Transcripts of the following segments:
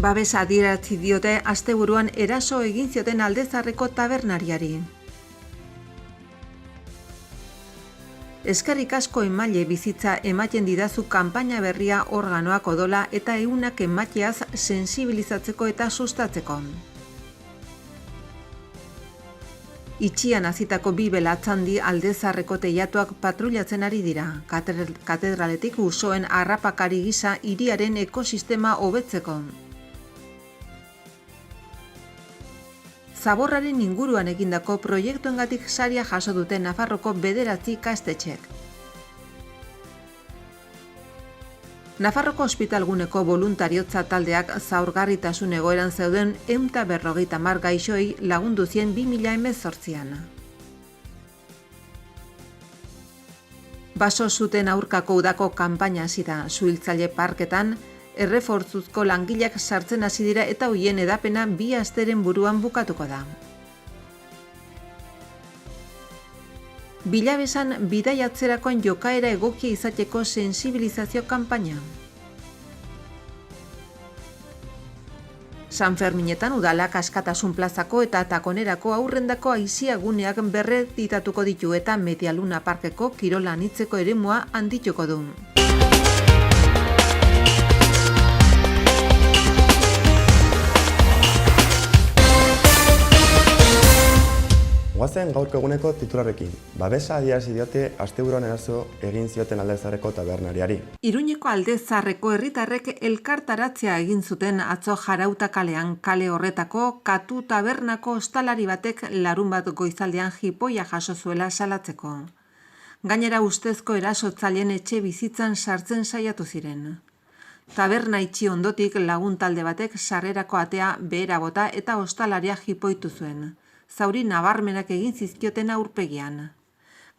Babesa adierazi diote asteburuan eraso egin zioten Aldezarreko tabernariari. Eskerrik asko emaile bizitza ematen didazu kanpaina berria organoak odola eta ehunak emateaz sensibilizatzeko eta sustatzeko. Itxian hasitako bi belatzandi Aldezarreko teilatuak patrullatzen ari dira, katedraletik usoen harrapakari gisa hiriaren ekosistema hobetzeko. Zaborraren inguruan egindako proiektuengatik saria jaso dute Nafarroko 9 ikastetxek. Nafarroko ospitalguneko boluntariotza taldeak zaurgarritasun egoeran zeuden 150 gaixoei lagundu zien 2018an. Baso zuten aurkako udako kanpaina hasi da, Suhiltzaile parketan, errefortzuzko langileak sartzen hasi dira eta hoien edapena 2 asteren buruan bukatuko da. Bilabesan bidaiatzerakoan jokaera egokia izateko sensibilizazio kanpaina. San Ferminetan udalak Askatasun plazako eta Takonerako aurrendako aisiaguneak berreditatuko ditu eta Medialuna parkeko kirola anitzeko eremua handituko du. Goazen gaurko eguneko titularrekin. Babesa adierazi diote asteburuan eraso egin zioten Aldezarreko tabernariari. Iruñeko Aldezarreko herritarrek elkartaratzea egin zuten atzo Jarauta kalean, kale horretako Katu tabernako ostalari batek larunbat goizaldean jipoia jaso zuela salatzeko. Gainera ustezko erasotzaileen etxe bizitzan sartzen saiatu ziren. Taberna itxi ondotik lagun talde batek sarrerako atea behera bota eta ostalaria jipoitu zuen. Zauri nabarmenak egin zizkioten aurpegian.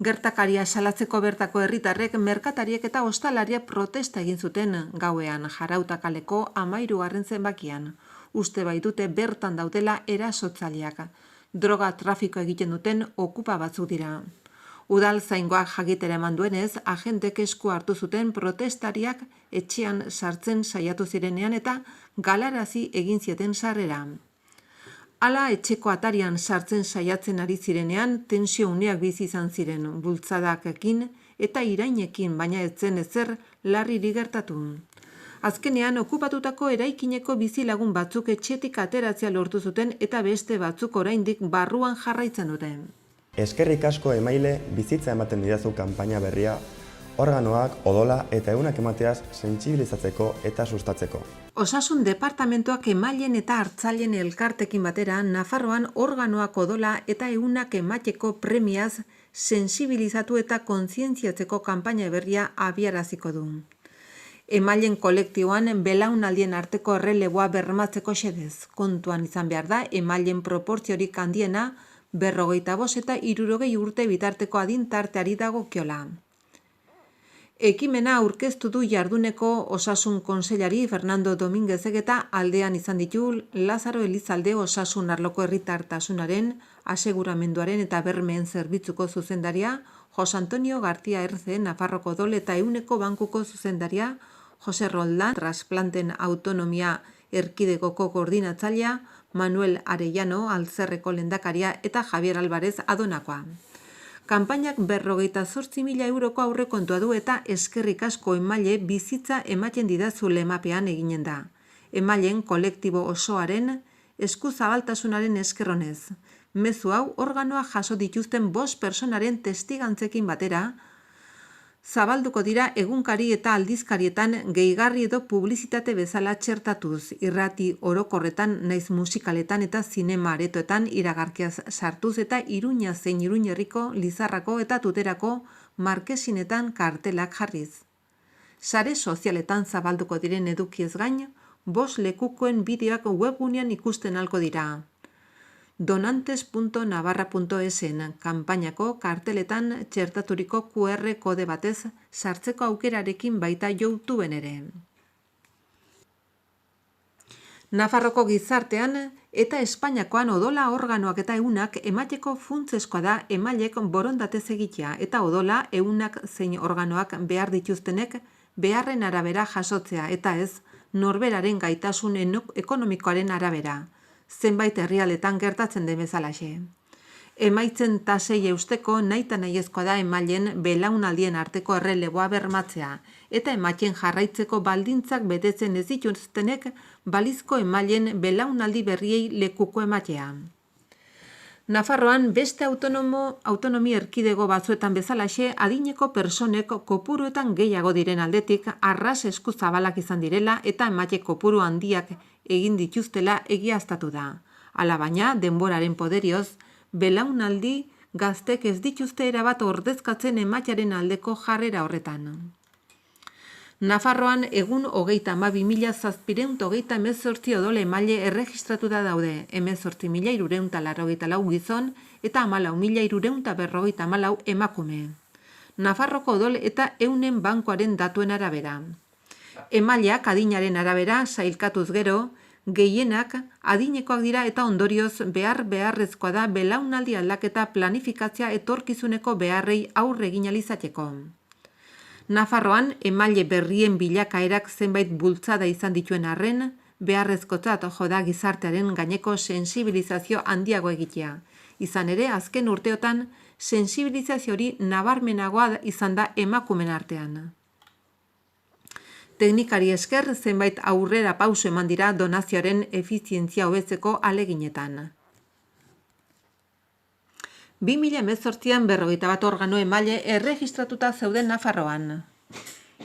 Gertakaria salatzeko bertako herritarrek, merkatariek eta ostalaria protesta egin zuten gauean Jarauta kaleko 13. zenbakian. Uste baitute bertan daudela erasotzaileak. Droga trafiko egiten duten okupa batzuk dira. Udal zaingoak jakitera eman duenez, agentek esku hartu zuten protestariak etxean sartzen saiatu zirenean eta galarazi egin zieten sarrera. Hala etxeko atarian sartzen saiatzen ari zirenean, tensio uneak bizi izan ziren, bultzadakekin eta irainekin, baina ez zen ezer larriri gertatu. Azkenean, okupatutako eraikineko bizilagun batzuk etxetik ateratzea lortu zuten eta beste batzuk oraindik barruan jarraitzen dute. Eskerrik asko emaile bizitza ematen didazu kanpaina berria, organoak, odola eta ehunak emateaz sentsibilizatzeko eta sustatzeko. Osasun departamentoak emailen eta hartzaileen elkartekin batera Nafarroan organoak, odola eta ehunak emateko premiaz sensibilizatu eta kontzientziatzeko kanpaina berria abiaraziko du. Emailen kolektiboan belaunaldien arteko erreleboa bermatzeko xedez. Kontuan izan behar da, emailen proportziorik handiena 55 eta 60 urte bitarteko adin tarteari dagokiola. Ekimena aurkeztu du jarduneko osasun kontseilari Fernando Domínguezek eta aldean izan ditu Lazaro Elizalde osasun arloko herritartasunaren, aseguramenduaren eta bermeen zerbitzuko zuzendaria, Jose Antonio García Erce Nafarroko Odol eta Ehuneko Bankuko zuzendaria, Jose Roldán Trasplanten Autonomia Erkidegoko koordinatzailea, Manuel Arellano Altzerreko lehendakaria eta Javier Álvarez Adonakoa. Kanpainak 58.000 euroko aurrekontua du eta eskerrik asko emaile bizitza ematen didazu lemapean eginen da. Emailen kolektibo osoaren eskuzabaltasunaren eskerronez. Mezu hau organoa jaso dituzten 5 personaren testigantzekin batera, zabalduko dira egunkari eta aldizkarietan gehigarri edo publizitate bezala txertatuz, irrati orokorretan naiz musikaletan eta zinema aretoetan iragarkiaz sartuz eta Iruña zein Iruñerriko, Lizarrako eta Tuterako markesinetan kartelak jarriz. Sare sozialetan zabalduko diren edukiez gain, 5 lekukoen bideoak webgunean ikusten ahalko dira. donantes.navarra.esen kanpainako karteletan txertaturiko QR kode batez sartzeko aukerarekin baita YouTubeen ere. Nafarroko gizartean eta Espainiakoan odola organoak eta ehunak emateko funtsezkoa da emailek borondatez egitea eta odola ehunak zein organoak behar dituztenek beharren arabera jasotzea eta ez norberaren gaitasun ekonomikoaren arabera, zenbait herrialdetan gertatzen den bezalaxe. Emaitzen tasei eusteko nahita nahiezkoa da emailen belaunaldien arteko erreleboa bermatzea, eta emaiten jarraitzeko baldintzak betetzen ez dituztenek balizko emailen belaunaldi berriei lekuko ematea. Nafarroan beste autonomi erkidego batzuetan bezalaxe adineko personek kopuruetan gehiago diren aldetik arras eskuzabalak izan direla eta emate kopuru handiak egin dituztela egiaztatu da. Alabaina, denboraren poderioz, belaunaldi gaztek ez dituzte erabat ordezkatzen ematearen aldeko jarrera horretan. Nafarroan egun 32.718 odol emaile erregistratuta daude, 18.384 gizon eta 14.354 emakume. Nafarroko odol eta eunen bankoaren datuen arabera. Emaileak adinaren arabera sailkatuz gero, gehienak adinekoak dira eta ondorioz beharrezkoa da belaunaldi aldaketa planifikatzea etorkizuneko beharrei aurre egin ahal izateko. Nafarroan, emaile berrien bilakaerak zenbait bultzada izan dituen arren, beharrezkotzat joda gizartearen gaineko sensibilizazio handiago egitea. Izan ere, azken urteotan, sensibilizazio hori nabarmenagoa izan da emakumen artean. Teknikari esker zenbait aurrera pauso eman dira donazioaren efizientzia hobetzeko aleginetan. 2018an 41 organo emaile erregistratuta zeuden Nafarroan.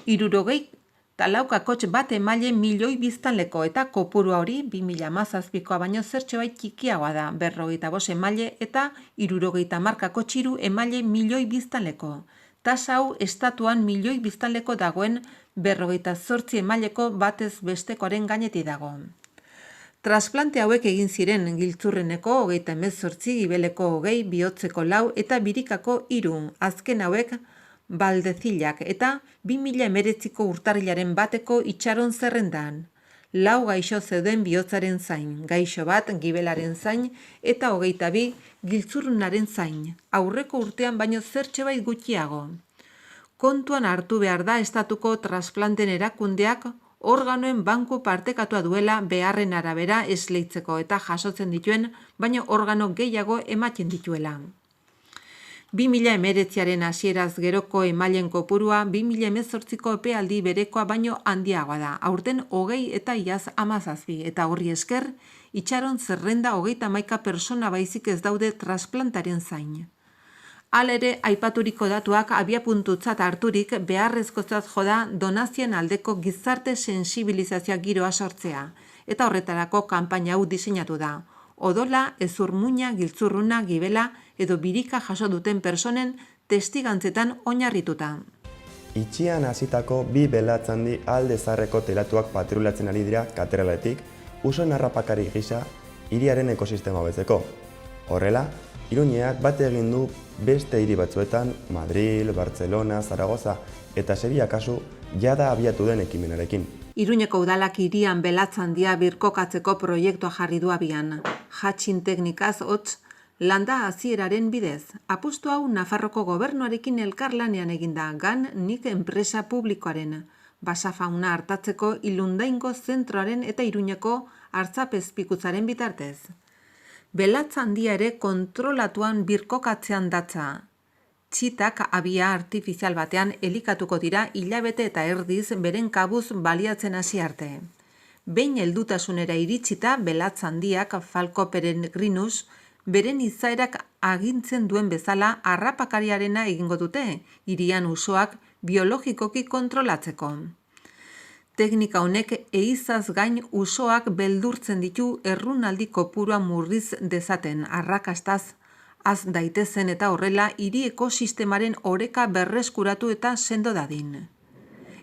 74 kotx bat emaile milioi biztanleko eta kopurua hori 2017koa baino zertxobait txikiagoa da 45 emaile eta 70 kotxiru emaile milioi biztanleko. Tasa hau estatuan milioi biztanleko dagoen 48 emaileko batez bestekoaren gainetik dago. Transplante hauek egin ziren Giltzurreneko 38, Gibeleko 20, Bihotzeko 4 eta Birikako 3, azken hauek Baldezilak eta 2019ko urtarrilaren bateko itxaron zerrendan. 4 gaixo zeuden bihotzaren zain, gaixo bat Gibelaren zain eta 22 Giltzurrunaren zain, aurreko urtean baino zertxobait gutxiago. Kontuan hartu behar da estatuko transplanten erakundeak organoen banku partekatua duela beharren arabera esleitzeko eta jasotzen dituen, baina organo gehiago ematen dituela. 2019aren hasieraz geroko emailen kopurua 2018ko epealdi berekoa baino handiagoa da, aurten 20 eta iaz 17, eta horri esker, itxaron zerrenda 31 persona baizik ez daude transplantaren zain. Halere, aipaturiko datuak abiapuntutzat harturik beharrezkotzat joda donazien aldeko gizarte sensibilizazioa giroa sortzea, eta horretarako kanpaina hau diseinatu da. Odola, hezurmuina, giltzurruna, gibela edo birika jaso duten personen testigantzetan oinarrituta. Itxian hasitako bi belatzandi alde zaharreko telatuak patrulatzen ari dira katedraletik, uso narrapakari gisa hiriaren ekosistema hobetzeko. Horrela, Iruñeak bate egin du beste hiri batzuetan, Madril, Bartzelona, Zaragoza eta Sevilla kasu jada abiatu den ekimenarekin. Iruñeko udalak hirian belatzandia birkokatzeko proiektua jarri du abian. Hatxin teknikaz hotz landa hasieraren bidez. Apustu hau Nafarroko gobernuarekin elkarlanean eginda, gan nik enpresa publikoaren. Basafauna hartatzeko Ilundaingo zentroaren eta Iruñeko hartzapezpikutzaren bitartez. Belatz handia ere kontrolatuan birkokatzean datza. Txitak abia artifizial batean elikatuko dira hilabete eta erdiz beren kabuz baliatzen hasi arte. Behin heldutasunera iritsita belatz handiak Falco peregrinus beren izaerak agintzen duen bezala harrapakariarena egingo dute, hirian usoak biologikoki kontrolatzeko. Teknika honek ehizaz gain usoak beldurtzen ditu errunaldi kopurua murriz dezaten, arrakastaz az daitezen eta horrela hiri ekosistemaren oreka berreskuratu eta sendo dadin.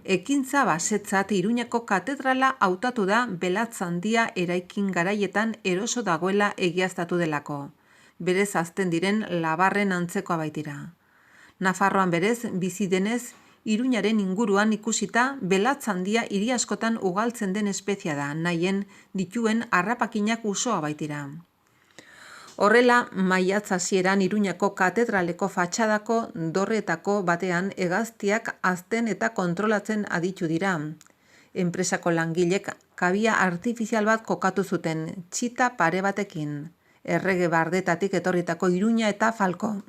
Ekintza basetzat Iruñeko katedrala hautatu da belatz handia eraikin garaietan eroso dagoela egiaztatu delako. Berez hazten diren labarren antzekoa baitira. Nafarroan berez bizi denez Iruñaren inguruan ikusita belatz handia hiri askotan ugaltzen den espezia da, nahien dituen harrapakinak usoa baitira. Horrela, maiatz hasieran Iruñako katedraleko fatxadako dorretako batean hegaztiak hazten eta kontrolatzen aditu dira. Enpresako langilek kabia artifizial bat kokatu zuten, txita pare batekin. Errege bardetatik etorritako Iruña eta Falko.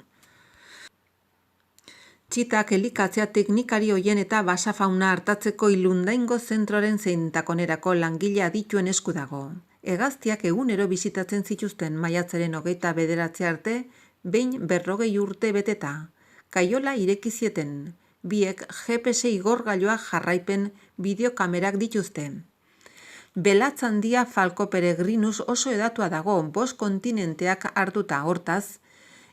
Txitak elikatzea teknikari hoien eta basafauna hartatzeko Ilundaingo zentroren zein takonerako langile adituen esku dago. Hegaztiak egunero bisitatzen zituzten maiatzaren 29 arte, behin 40 urte beteta. Kaiola ireki zieten, biek GPS igorgailua jarraipen bideokamerak dituzte. Belatz handia Falco peregrinus oso edatua dago, 5 kontinenteak hartuta, hortaz,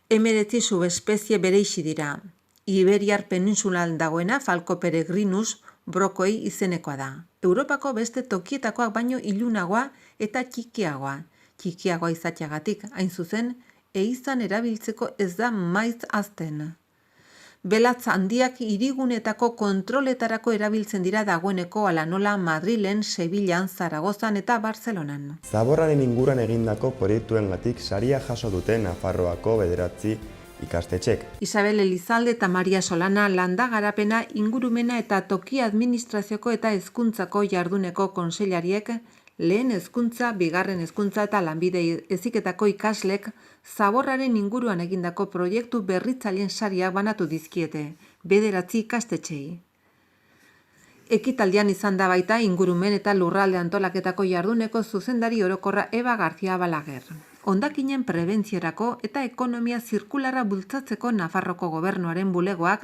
19 subespezie bereizi dira. Iberiar peninsulan dagoena Falco peregrinus brokoi izenekoa da. Europako beste tokietakoak baino ilunagoa eta txikiagoa izateagatik, hain zuzen, ehizan erabiltzeko ez da maiz azten. Belatz handiak hirigunetako kontroletarako erabiltzen dira dagoeneko ala nola Madrilen, Sevillan, Zaragozan eta Barcelonan. Zaborraren inguruan egindako proiektuengatik saria jaso dute Nafarroako 9 ikastetxek. Isabel Elizalde eta Maria Solana landa garapena, ingurumena eta toki administrazioko eta hezkuntzako jarduneko kontseilariek lehen hezkuntza, bigarren hezkuntza eta lanbide heziketako ikaslek zaborraren inguruan egindako proiektu berritzaileen saria banatu dizkiete, 9 ikastetxei. Ekitaldian izan da baita ingurumen eta lurralde antolaketako jarduneko zuzendari orokorra Eva García Balaguer. Hondakinen prebentziorako eta ekonomia zirkularra bultzatzeko Nafarroko gobernuaren bulegoak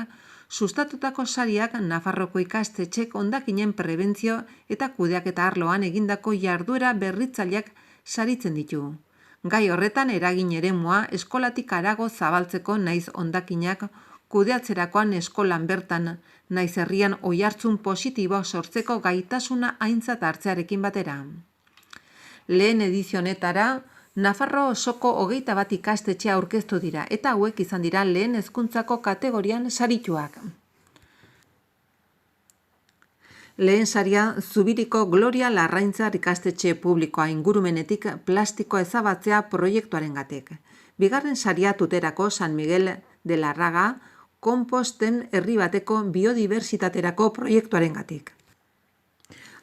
sustatutako sariak Nafarroko ikastetxek hondakinen prebentzio eta kudeaketa arloan egindako jarduera berritzaileak saritzen ditu. Gai horretan eragin eremua eskolatik harago zabaltzeko naiz hondakinak kudeatzerakoan eskolan bertan naiz herrian oihartzun positiboa sortzeko gaitasuna aintzat hartzearekin batera. Lehen edizionetara Nafarro osoko 21 ikastetxe aurkeztu dira eta hauek izan dira lehen hezkuntzako kategorian sarituak. Lehen saria Zubiriko Gloria Larraintzar ikastetxe publikoa ingurumenetik plastikoa ezabatzea proiektuarengatik. Bigarren saria Tuterako San Miguel de Larraga konposten herri bateko biodibertsitaterako proiektuarengatik.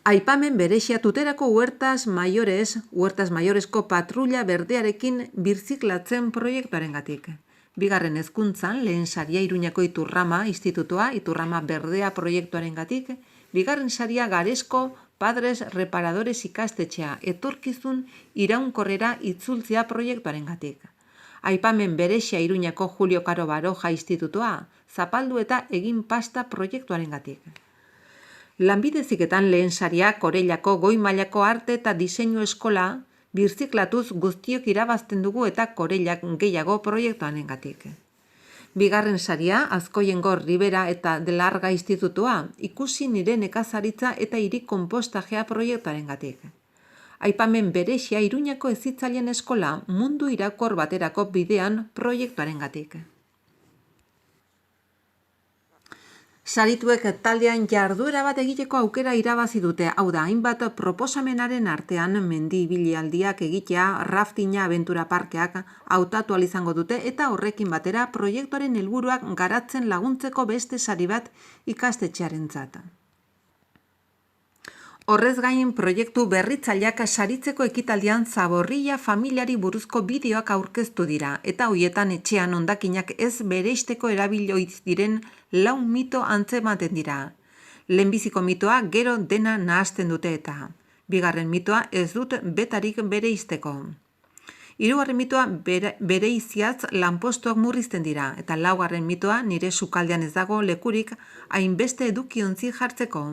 Aipamen berexia Tuterako Huertas Mayoresko patrulla berdearekin birziklatzen proiektuarengatik. Bigarren hezkuntzan lehen saria Iruñako Iturrama institutua Iturrama berdea proiektuarengatik, bigarren saria Garesko Padres Reparadores ikastetxea etorkizun iraunkorrera itzultzea proiektuarengatik. Aipamen berexia Iruñako Julio Caro Baroja institutua zapaldu eta egin pasta proiektuarengatik. Lanbide heziketan lehen saria Korellako goi mailako arte eta diseinu eskola birziklatuz guztiok irabazten dugu eta Korellak gehiago proiektuarengatik. Bigarren saria Azkoiengo Ribera eta de Larga institutua ikusi nire nekazaritza eta hiri konpostajea proiektuarengatik. Aipamen berexia Iruñako hezitzaileen eskola mundu irakor baterako bidean proiektuarengatik. Sarituek taldean jarduera bat egiteko aukera irabazi dute, hau da, hainbat proposamenaren artean mendi ibilialdiak egitea, raftina abentura parkeak hautatu ahal izango dute eta horrekin batera proiektuaren helburuak garatzen laguntzeko beste sari bat ikastetxearentzat. Horrez gain proiektu berritzaileak saritzeko ekitaldian Zaborrilla familiari buruzko bideoak aurkeztu dira eta hoietan etxean hondakinak ez bereizteko erabilioiz diren 4 mito antzematen dira. Lehenbiziko mitoa gero dena nahasten dute eta. Bigarren mitoa ez dut betarik bereizteko. Hirugarren mitoa bereiziaz lanpostuak murrizten dira eta laugarren mitoa nire sukaldean ez dago lekurik hainbeste edukiontzi jartzeko.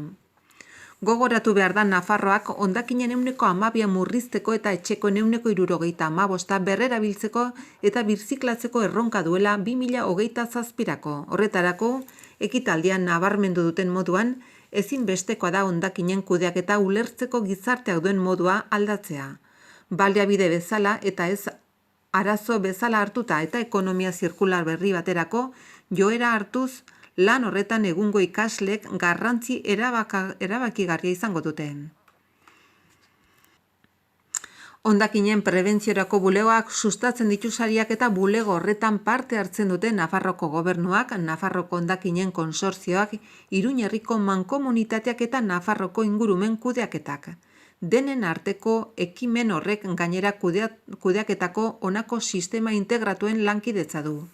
Gogoratu behar da Nafarroak hondakinen 12% murrizteko eta etxeko 75% berrerabiltzeko eta birziklatzeko erronka duela 2027. Horretarako, ekitaldian nabarmendu duten moduan, ezinbestekoa da hondakinen kudeaketa ulertzeko gizarteak duen modua aldatzea. Baliabide bezala eta ez arazo bezala hartuta eta ekonomia zirkular berri baterako joera hartuz, lan horretan egungo ikaslek garrantzi erabakigarria izango dute. Hondakinen prebentziorako bulegoak sustatzen ditu sariak eta bulego horretan parte hartzen dute Nafarroko gobernuak, Nafarroko hondakinen konsortzioak, Iruña herriko mankomunitateak eta Nafarroko ingurumen kudeaketak. Denen arteko ekimen horrek gainera kudeaketako honako sistema integratuen lankidetza du.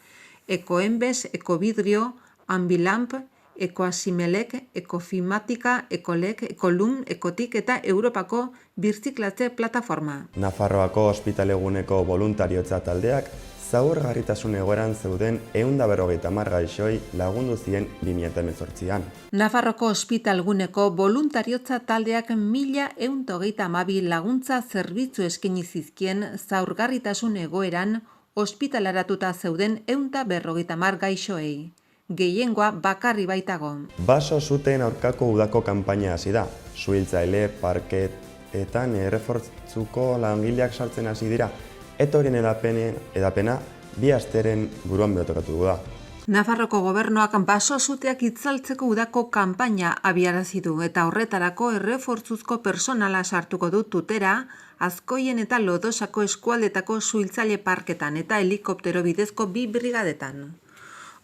Ekoenbes, Ekovidrio, Ambilamp, Ekoasimelek, Ekofimatika, Ekolek, Ekolum, Ekotik eta Europako birziklatze plataforma. Nafarroako ospitaleguneko boluntariotza taldeak zaurgarritasun egoeran zeuden 150 gaixoi lagundu zien 2018an. Nafarroko ospitalguneko boluntariotza taldeak 1132 laguntza zerbitzu eskaini zizkien zaurgarritasun egoeran ospitalaratuta zeuden 150 gaixoei. Gehiengoa bakarri baitago. Baso zuten aurkako udako kanpaina hasi da. Suhiltzaile, parketetan errefortzuko langileak sartzen hasi dira, eta horien edapena 2 asteren buruan behotokatu da. Nafarroko gobernuak baso zuteak itzaltzeko udako kanpaina abiarazi du eta horretarako errefortzuzko personala sartuko du Tutera, Azkoien eta Lodosako eskualdetako suhiltzaile parketan eta helikoptero bidezko 2 brigadetan.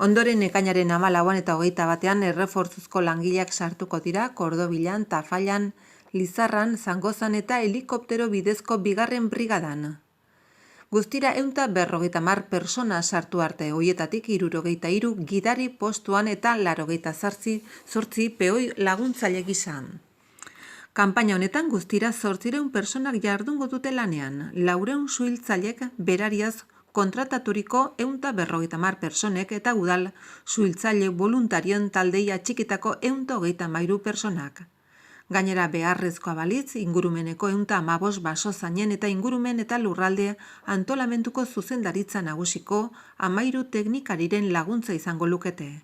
Ondoren ekainaren 14 eta 21 errefortzuzko langileak sartuko dira Kordobilan, Tafallan, Lizarran, Zangozan eta helikoptero bidezko 2. brigadan. Guztira 150 persona sartu arte, hoietatik 63 gidari postuan eta 88 peoi laguntzaile gisa. Kanpaina honetan guztira 800 personak jardungo dute lanean, 400 suhiltzailek berariaz kontrataturiko 150 personek eta udal suhiltzaile voluntarion taldei atxikitako 133 personak. Gainera beharrezkoa balitz, ingurumeneko 115 baso zainen eta ingurumen eta lurralde antolamentuko zuzendaritza nagusiko 13 teknikariren laguntza izango lukete.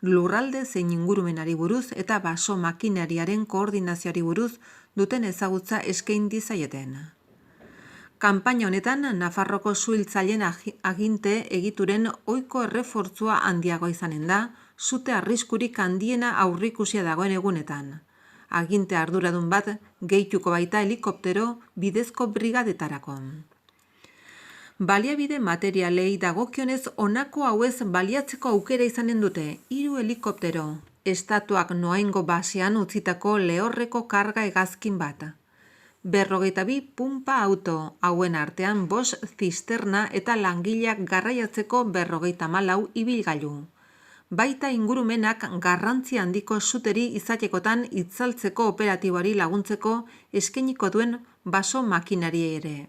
Lurralde zein ingurumenari buruz eta baso makinariaren koordinazioari buruz duten ezagutza eskain dizaieten. Kanpaina honetan, Nafarroko suhiltzaileen aginte egituren ohiko errefortzua handiago izanen da, sute arriskurik handiena aurrikusia dagoen egunetan. Aginte arduradun bat gehituko baita helikoptero bidezko brigadetarako. Baliabide materialei dagokionez honako hauez baliatzeko aukera izanen dute 3 helikoptero, estatuak Noaingo basean utzitako lehorreko karga hegazkin bat. 52 pumpa auto, hauen artean 5 zisterna eta langileak garraiatzeko 54 ibilgailu. Baita ingurumenak garrantzi handiko suteri izatekotan itzaltzeko operatiboari laguntzeko eskainiko duen baso makinari ere.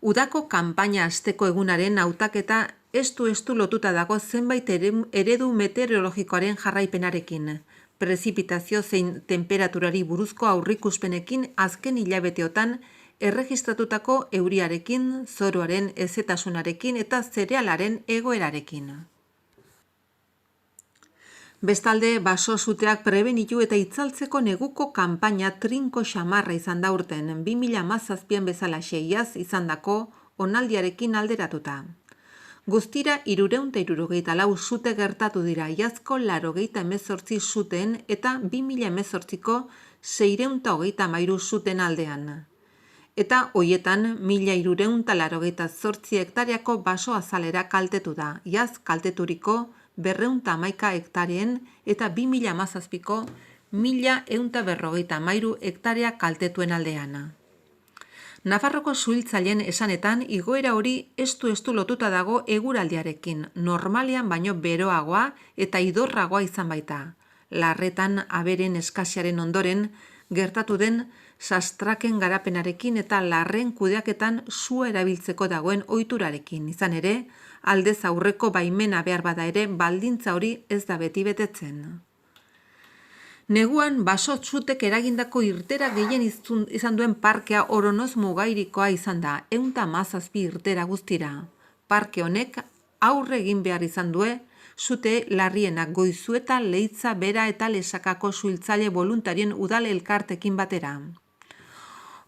Udako kanpaina hasteko egunaren hautaketa estu lotuta dago zenbait eredu meteorologikoaren jarraipenarekin. Prezipitazio zein temperaturari buruzko aurrikuspenekin azken hilabeteotan erregistratutako euriarekin, zoroaren hezetasunarekin eta zerealaren egoerarekin. Bestalde, baso zuteak prebenitu eta itzaltzeko neguko kanpaina trinko xamarra izan da urten, 2017an bezala iaz izandako onaldiarekin alderatuta. Guztira 364 zute gertatu dira iazko 88 zuten eta 2018ko 633 zuten aldean. Eta hoietan 1388 hektareako baso azalera kaltetu da, iaz kalteturiko 211 hektareen eta 2017ko 1153 hektarea kaltetuen aldean. Nafarroko suhiltzaileen esanetan igoera hori estu lotuta dago eguraldiarekin, normalean baino beroagoa eta idorragoa izan baita. Larretan aberen eskasiaren ondoren gertatu den sastraken garapenarekin eta larren kudeaketan sua erabiltzeko dagoen ohiturarekin. Izan ere, aldez aurreko baimena behar bada ere baldintza hori ez da beti betetzen. Neguan baso zutek eragindako irtera gehien izan duen parkea Oronoz Mugairikoa izan da, 117 irtera guztira. Parke honek aurre egin behar izan due, zute larrienak Goizueta, Leitza, Bera eta Lesakako suhiltzaile voluntarien udal elkartekin batera.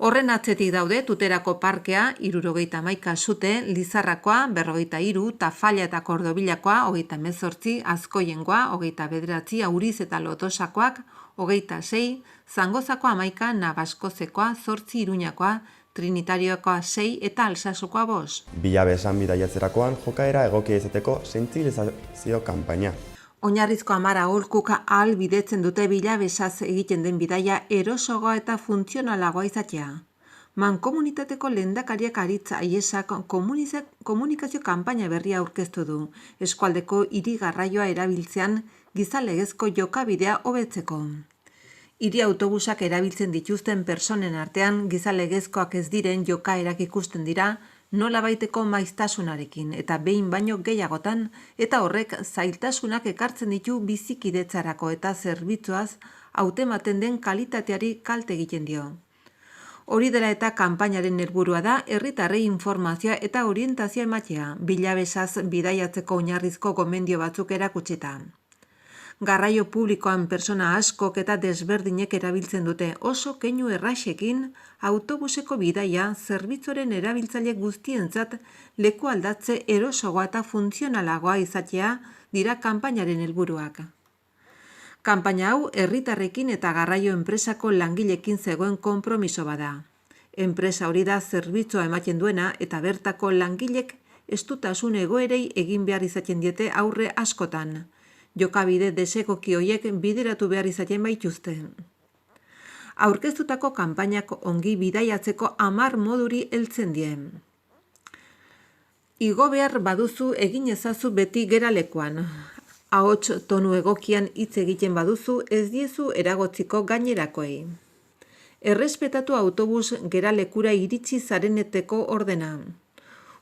Horren atzetik daude Tuterako parkea 71 zute, Lizarrakoa 43, Tafalla eta Kordobilakoa 38, Azkoiengoa 29, Auriz eta Lodosakoak 26, Zangozakoa 11, Nabaskozekoa 8, Iruñakoa Trinitariokoa 6 eta Alsasokoa 5. Bilabesan bidaiatzerakoan jokaera egokia izateko sentsibilizazio kanpaina. Oinarrizko 10 aholkuk ahalbidetzen dute bilabesaz egiten den bidaia erosoagoa eta funtzionalagoa izatea. Mankomunitateko lehendakariak Aritz Aiesak komunikazio kanpaina berria aurkeztu du, eskualdeko hiri garraioa erabiltzean gizalegezko jokabidea hobetzeko. Hiri autobusak erabiltzen dituzten personen artean gizalegezkoak ez diren jokaerak ikusten dira nolabaiteko maiztasunarekin eta behin baino gehiagotan eta horrek zailtasunak ekartzen ditu bizikidetzarako eta zerbitzuaz hautematen den kalitateari kalte egiten dio. Hori dela eta kanpainaren helburua da herritarrei informazioa eta orientazioa ematea, bilabesaz bidaiatzeko oinarrizko gomendio batzuk erakutsita. Garraio publikoan persona askok eta desberdinek erabiltzen dute oso keinu erraxekin autobuseko bidaia zerbitzuaren erabiltzaile guztientzat leku aldatze erosoagoa eta funtzionalagoa izatea dira kanpainaren helburuak. Kanpaina hau herritarrekin eta garraio enpresako langilekin zegoen konpromiso bada. Enpresa hori da zerbitzua ematen duena eta bertako langilek estutasun egoerei egin behar izaten diete aurre askotan. Jokabide desegoki horiek bideratu behar izaten baituzte. Aurkeztutako kanpainak ongi bidaiatzeko 10 moduri heltzen die. Igo behar baduzu egin ezazu beti geralekuan. Ahots tonu egokian hitz egiten baduzu ez diezu eragotziko gainerakoei. Errespetatu autobus geralekura iritsi zareneteko ordena.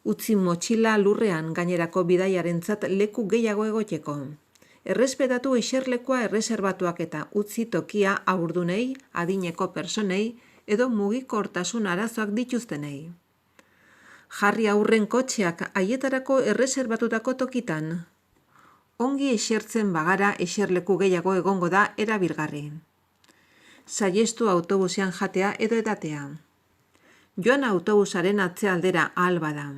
Utzi motxila lurrean gainerako bidaiarentzat leku gehiago egoteko. Errespetatu eserlekua erreserbatuak eta utzi tokia haurdunei, adineko personei edo mugikortasun arazoak dituztenei. Jarri aurren kotxeak haietarako erreserbatutako tokitan. Ongi esertzen bagara eserleku gehiago egongo da erabilgarri. Saiestu autobusean jatea edo edatea. Joan autobusaren atzealdera ahal bada.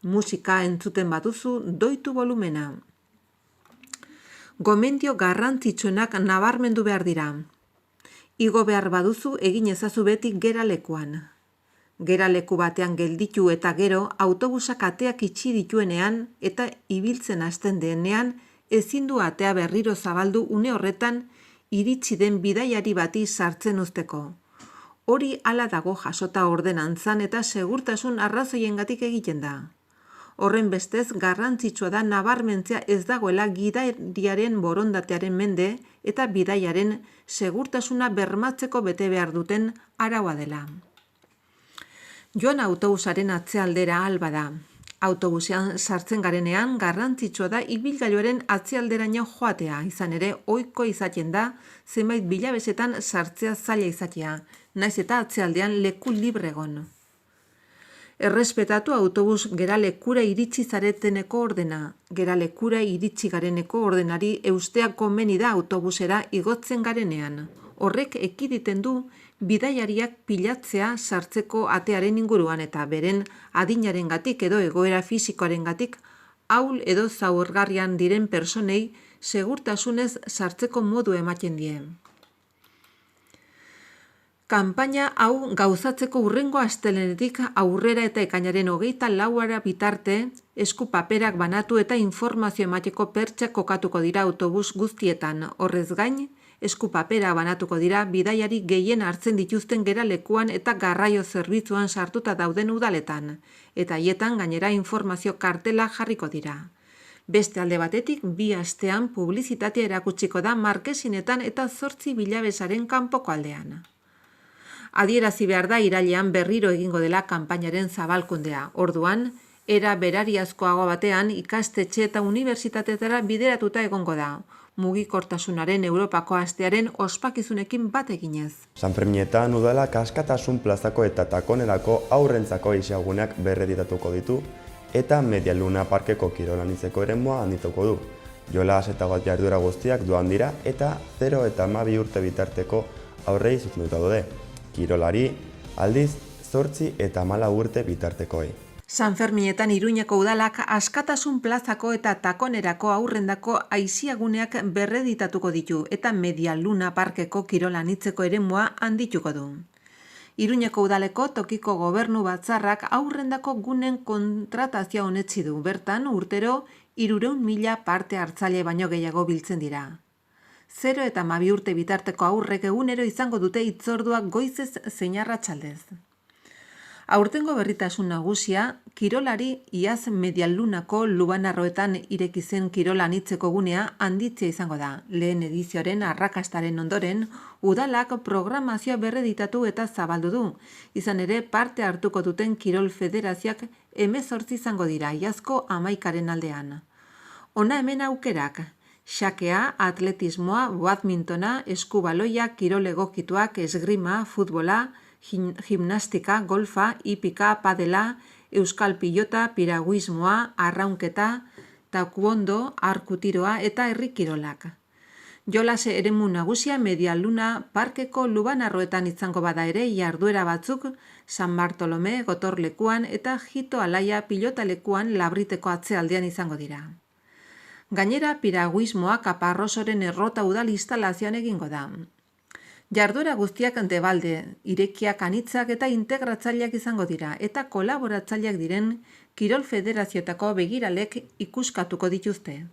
Musika entzuten baduzu doitu volumena. Gomendio garrantzitsuenak nabarmendu behar dira. Igo behar baduzu egin ezazu beti geralekuan. Geraleku batean gelditu eta gero autobusak ateak itxi dituenean eta ibiltzen hasten denean ezin du atea berriro zabaldu une horretan iritsi den bidaiari bati sartzen uzteko. Hori hala dago jasota ordenantzan eta segurtasun arrazoiengatik egiten da. Horren bestez garrantzitsua da nabarmentzea ez dagoela gidariaren borondatearen mende eta bidaiaren segurtasuna bermatzeko bete behar duten araua dela. Joan autobusaren atzealdera ahal bada. Autobusean sartzen garenean garrantzitsua da ibilgailuaren atzealderaino joatea, izan ere ohiko izaten da zenbait bilabesetan sartzea zaila izatea, naiz eta atzealdean leku libre egon. Errespetatu autobus geralekura iritsi zareteneko ordena. Geralekura iritsi gareneko ordenari eustea komeni da autobusera igotzen garenean. Horrek ekiditen du bidaiariak pilatzea sartzeko atearen inguruan eta beren adinarengatik edo egoera fisikoarengatik ahul edo zaurgarrian diren personei segurtasunez sartzeko modu ematen die. Kanpaina hau gauzatzeko hurrengo astelehenetik aurrera eta ekainaren 24 bitarte esku paperak banatu eta informazio emateko pertsak kokatuko dira autobus guztietan. Horrez gain, esku papera banatuko dira bidaiari gehien hartzen dituzten geralekuan eta garraio zerbitzuan sartuta dauden udaletan, eta haietan gainera informazio kartela jarriko dira. Beste alde batetik, 2 astean publizitatea erakutsiko da markesinetan eta 8 bilabesaren kanpoko aldean. Adierazi behar da irailean berriro egingo dela kanpainaren zabalkundea. Orduan, era berariazkoago batean ikastetxe eta unibertsitatetara bideratuta egongo da. Mugikortasunaren Europako astearen ospakizunekin bat eginez. Sanferminetan udalak askatasun plazako eta takonerako aurrentzako isiaguneak berreditatuko ditu eta Medialuna parkeko kirolanitzeko eremua handituko du. Jolas eta bat jarduera guztiak doan dira eta 0 eta 12 urte bitarteko aurrei zuzenduta daude. Kirolari, aldiz, 8 eta 14 urte bitartekoei. Sanferminetan Iruñeko udalak askatasun plazako eta takonerako aurrendako aisiaguneak berreditatuko ditu eta Medialuna parkeko kirolanitzeko eremua handituko du. Iruñeko udaleko tokiko gobernu batzarrak aurrendako gunen kontratazioa onetsi du. Bertan, urtero 300.000 parte hartzaile baino gehiago biltzen dira. 0 eta 12 urte bitarteko aurrek egunero izango dute hitzorduak goizez zein arratsaldez. Aurtengo berritasun nagusia, kirolari iaz Medialunako Lubanarroetan ireki zen kirola anitzeko gunea handitzea izango da. Lehen edizioaren arrakastaren ondoren, udalak programazioa berreditatu eta zabaldu du. Izan ere, parte hartuko duten kirol federazioak 18 izango dira, iazko 11aren aldean. Hona hemen aukerak. Xakea, atletismoa, badmintona, eskubaloia, kirol egokituak, esgrima, futbola, gimnastika, golfa, hipika, padela, euskal pilota, piraguismoa, arraunketa, taekwondo, arkutiroa eta herri kirolak. Jolase eremu nagusia Medialuna parkeko Lubanarroetan izango bada ere jarduera batzuk San Bartolome gotorlekuan eta Jito Alaia pilotalekuan Labriteko atzealdean izango dira. Gainera, piraguismoa Kaparrosoren errota udal instalazioan egingo da. Jarduera guztiak debalde, irekiak anitzak eta integratzaileak izango dira, eta kolaboratzaileak diren kirol federazioetako begiralek ikuskatuko dituzte.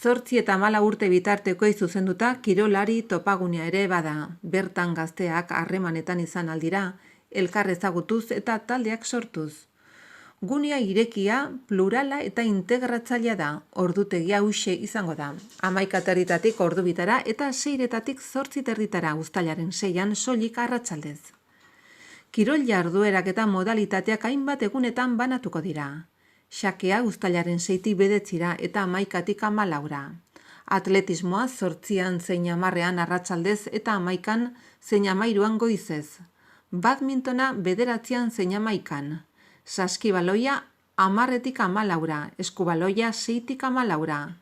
8 eta 14 urte bitartekoei zuzenduta kirolari topagunea ere bada, bertan gazteak harremanetan izan aldira, elkar ezagutuz eta taldeak sortuz. Gunea irekia, plurala eta integratzailea da, ordutegia huxe izango da. 11:00 ordubitara eta 6:00 8:00 uztailaren 6an soilik arratsaldez. Kirol jarduerak eta modalitateak hainbat egunetan banatuko dira. Xakea uztailaren 6tik 9 eta 11:00 14:00. Atletismoa 8an zein 10:00 arratsaldez eta 11:00 zein 13:00 goizez. Badmintona 9:00 zein 11:00. Saskibaloia 10:00 14:00, eskubaloia 6tik 14:00.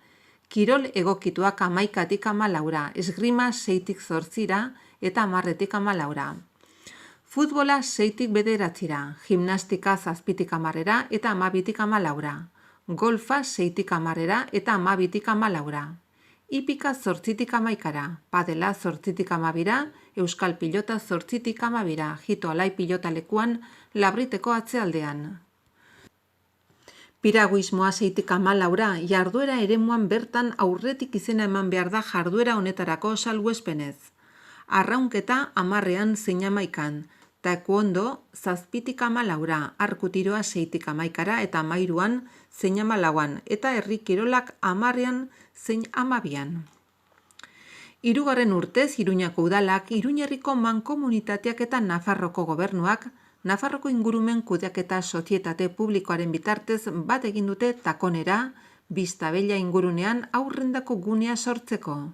Kirol egokituak 11:00 14:00, esgrima 6tik 8 eta 10:00 14:00. Futbola 6tik 9, gimnastika 7tik 10 eta 12tik 14. Golfa 6tik 10 eta 12tik 14. Hipika 8tik 11, padela 8tik 12, euskal pilota 8tik 12, Jito Alai pilotalekuan Labriteko atzealdean. Piraguismoa 6tik 14, jarduera eremuan bertan aurretik izena eman behar da jarduera honetarako salbuespenez. Arraunketa 10:00 zein 11:00, taekwondo 7tik 14, arkutiroa 6tik 11 eta 13:00 zein 14:00 eta herri kirolak 10:00 zein 12:00. Hirugarren urtez Iruñako udalak, Iruñerriko mankomunitateak eta Nafarroko gobernuak Nafarroko ingurumen kudeaketa sozietate publikoaren bitartez bat egin dute Takonera, Biztabella ingurunean aurrendako gunea sortzeko.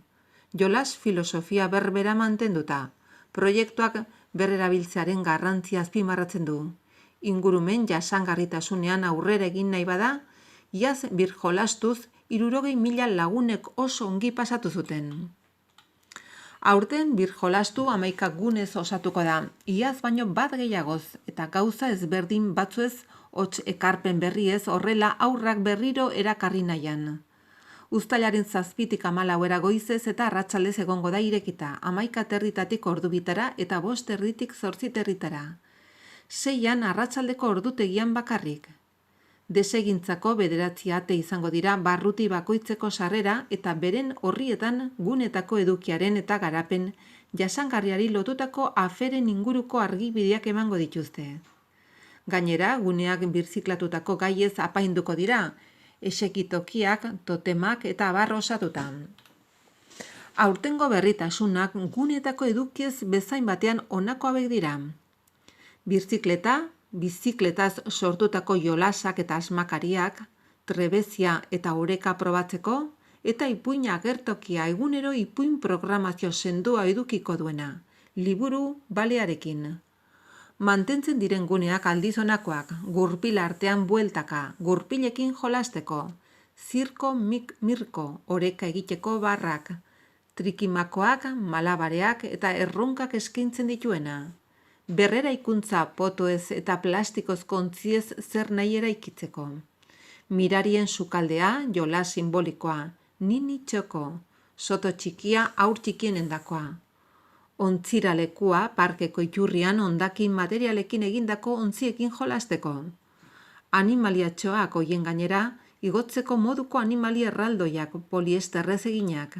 Jolas filosofia berbera mantenduta. Proiektuak berrerabiltzearen garrantzia azpimarratzen du. Ingurumen jasangarritasunean aurrera egin nahi bada, iaz birjolastuz 60.000 lagunek oso ongi pasatu zuten. Aurten birjolastu 11 gunez osatuko da, iaz baino bat gehiagoz eta gauza ezberdin batzuez hots ekarpen berriez horrela aurrak berriro erakarri nahian. Uztailaren 7tik 14 goizez eta arratsaldez egongo da irekita, 11:00 ordubitara eta 5:00 8:00. 6an arratsaldeko ordutegian bakarrik. Desegintzako 9 ate izango dira barruti bakoitzeko sarrera eta beren horrietan gunetako edukiaren eta garapen jasangarriari lotutako aferen inguruko argibideak emango dituzte. Gainera, guneak birziklatutako gaiez apainduko dira, esekitokiak, totemak eta abar osatuta. Aurtengo berritasunak gunetako edukiez bezain batean honako hauek dira. Birzikleta, bizikletaz sortutako jolasak eta asmakariak, trebezia eta oreka probatzeko, eta ipuin agertokia egunero ipuin programazio sendua edukiko duena, liburu balearekin. Mantentzen diren guneak aldizonakoak, gurpil artean bueltaka, gurpilekin jolasteko, zirko mirko, oreka egiteko barrak, trikimakoak, malabareak eta erronkak eskaintzen dituena. Berrera ikuntza potoez eta plastikoz kontziez zer nahi eraikitzeko. Mirarien sukaldea, jola simbolikoa, nini txoko, soto txikia aur txikienendakoa. Ontziralekua parkeko iturrian hondakin materialekin egindako ontziekin jolasteko. Animaliatxoak hoien gainera, igotzeko moduko animali erraldoiak poliesterrez eginak.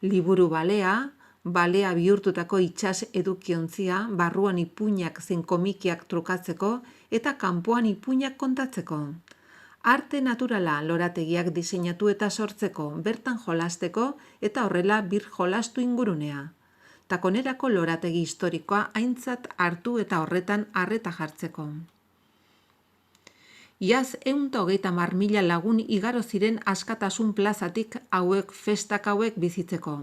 Liburu balea bihurtutako itsas edukiontzia, barruan ipuinak zein komikiak trukatzeko eta kanpoan ipuinak kontatzeko. Arte naturala lorategiak diseinatu eta sortzeko, bertan jolasteko eta horrela jolastu ingurunea. Takonerako lorategi historikoa aintzat hartu eta horretan arreta jartzeko. Iaz 130.000 lagun igaro ziren Askatasun plazatik festak hauek bizitzeko.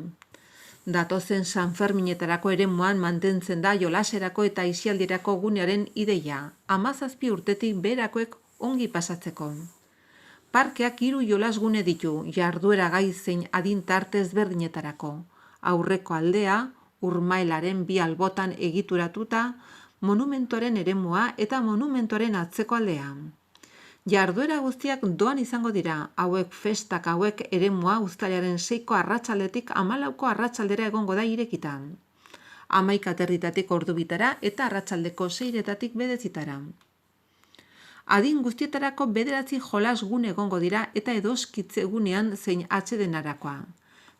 Datozen Sanferminetarako eremuan mantentzen da jolaserako eta aisialdirako gunearen ideia, 17 urtetik beherakoek ongi pasatzeko. Parkeak 3 jolasgune ditu, jarduera gai zein adin tarte ezberdinetarako. Aurreko aldea, Urmaelaren 2 albotan egituratuta, monumentoren eremua eta monumentoren atzeko aldea. Jarduera guztiak doan izango dira, festak hauek eremua uztailaren 6ko arratsaldetik 14ko arratsaldera egongo da irekita. 11:00 ordubitara eta arratsaldeko 6:00 bedezitara. Adin guztietarako 9 jolas gune egongo dira eta edoskitze gunean zein atsedenarakoa.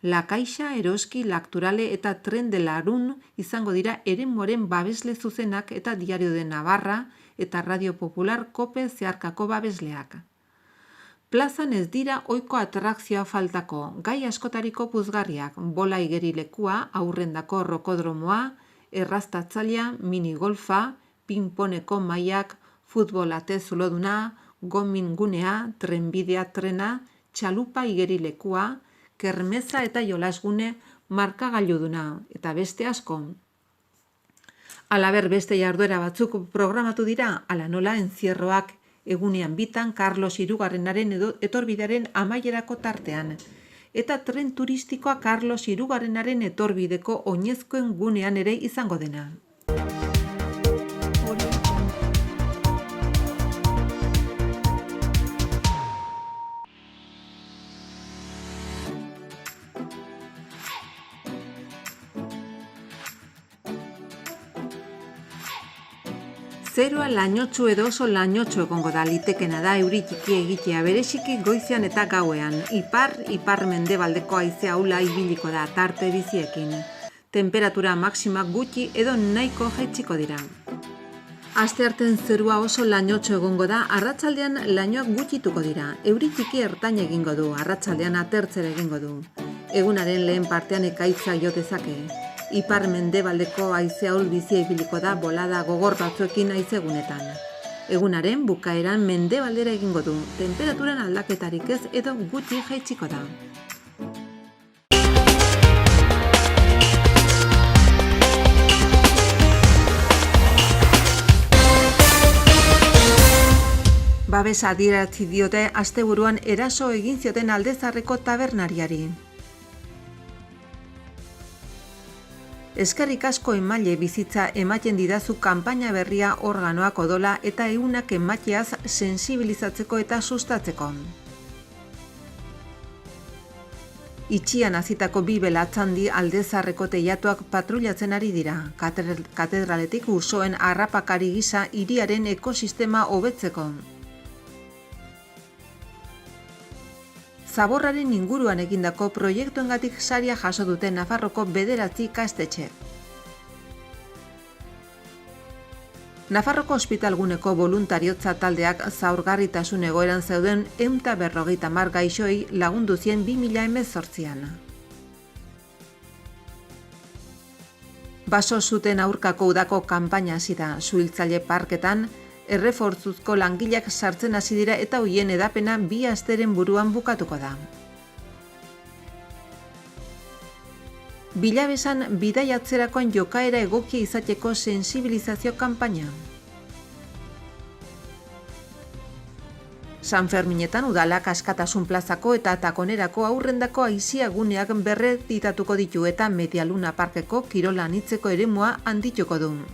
La Caixa, Eroski, Lakturale eta Tren de Larun izango dira eremuaren babesle zuzenak eta Diario de Navarra eta Radio Popular Kope zeharkako babesleak. Plazan ez dira ohiko atrakzioa faltako, gai askotariko puzgarriak, bola igerilekua, aurrendako rokodromoa, erraztatzailea, minigolfa, pinponeko mailak, futbol ate zuloduna, gomin gunea, trenbidea trena, txalupa igerilekua, kermeza eta jolasgune markagailuduna, eta beste asko. Halaber beste jarduera batzuk programatu dira, ala nola entzierroak egunean bitan Carlos Hirugarrenaren etorbidearen amaierako tartean, eta tren turistikoa Carlos Hirugarrenaren etorbideko oinezkoen gunean ere izango dena. Zeroa lainotsu edo oso lainotsu egongo da, litekena da euri txiki egitea bereziki goizean eta gauean. Ipar-mendebaldeko haize ahula ibiliko da tarte biziekin. Temperatura maxima gutxi edo nahiko jaitsiko dira. Asteartean zerua oso lainotsu egongo da, arratsaldean lainoak gutxituko dira. Euri txiki ertain egingo du, arratsaldean atertzera egingo du. Egunaren lehen partean ekaitza jo dezake. Ipar-mendebaldeko haize ahul bizia ibiliko da bolada gogor batzuekin haizegunetan. Egunaren bukaeran mendebaldera egingo du, temperaturan aldaketarik ez edo gutxi jaitsiko da. Babesa adierazi diote asteburuan eraso egin zioten Aldezarreko tabernariari. Eskerrik asko emaile bizitza ematen didazu kanpaina berria organoak odola eta ehunak emateaz sensibilizatzeko eta sustatzeko. Itxian hazitako 2 belatzandi Aldezarreko teilatuak patrullatzen ari dira, katedraletik usoen harrapakari gisa hiriaren ekosistema hobetzeko. Zaborraren inguruan egindako proiektuengatik saria jaso dute Nafarroko 9 ikastetxe. Nafarroko ospitalguneko boluntariotza taldeak zaurgarritasun egoeran zeuden 150 gaixoei lagundu zien 2018an. Baso zuten aurkako udako kanpaina hasi da, Suhiltzaile parketan, errefortzuzko langileak sartzen hasi dira eta hoien edapena 2 asteren buruan bukatuko da. Bilabesan bidaiatzerakoan jokaera egokia izateko sensibilizazio kanpaina. Sanferminetan udalak Askatasun plazako eta Takonerako aurrendako aisiaguneak berretitatuko ditu eta Medialuna parkeko kirol anitzeko eremua handituko du.